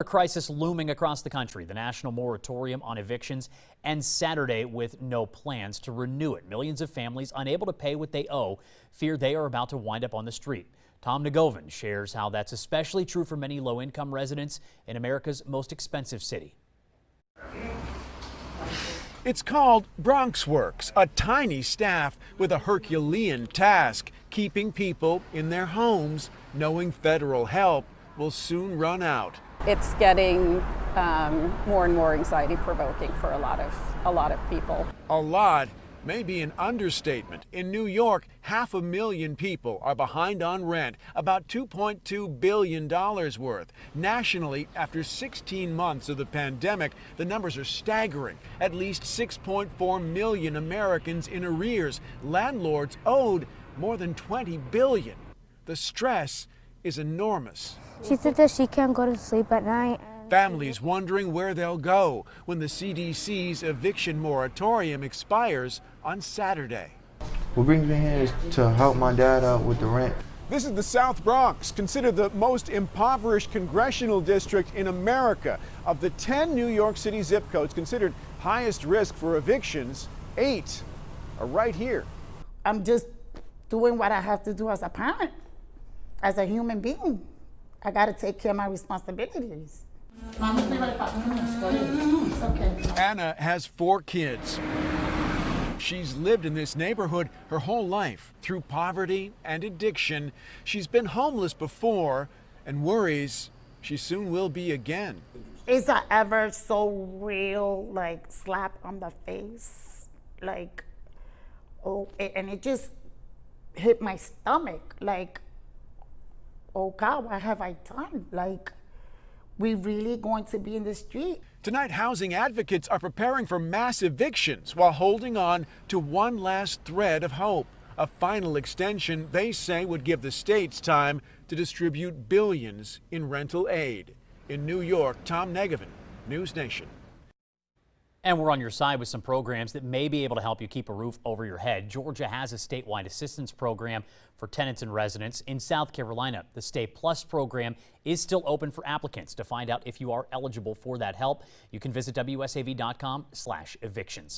A crisis looming across the country. The national moratorium on evictions ends Saturday with no plans to renew it. Millions of families unable to pay what they owe fear they are about to wind up on the street. Tom Nagovin shares how that's especially true for many low-income residents in America's most expensive city. It's called Bronx Works, a tiny staff with a Herculean task, keeping people in their homes, knowing federal help will soon run out. It's getting more and more anxiety-provoking for a lot of people. A lot may be an understatement. In New York, 500,000 people are behind on rent, about $2.2 billion worth. Nationally, after 16 months of the pandemic, the numbers are staggering. At least 6.4 million Americans in arrears. Landlords owed more than $20 billion. The stress is enormous. She said that she can't go to sleep at night. Families wondering where they'll go when the CDC's eviction moratorium expires on Saturday. What brings me here is to help my dad out with the rent. This is the South Bronx, considered the most impoverished congressional district in America. Of the 10 New York City zip codes considered highest risk for evictions, 8 are right here. I'm just doing what I have to do as a parent, as a human being. I got to take care of my responsibilities. Anna has 4 kids. She's lived in this neighborhood her whole life. Through poverty and addiction, she's been homeless before and worries she soon will be again. It's a ever so real, slap on the face. And it just hit my stomach. Oh God, what have I done? We really going to be in the street? Tonight, housing advocates are preparing for mass evictions while holding on to one last thread of hope. A final extension they say would give the states time to distribute billions in rental aid. In New York, Tom Nagovin, News Nation. And we're on your side with some programs that may be able to help you keep a roof over your head. Georgia has a statewide assistance program for tenants and residents. In South Carolina, the Stay Plus program is still open for applicants. To find out if you are eligible for that help, you can visit WSAV.com/evictions.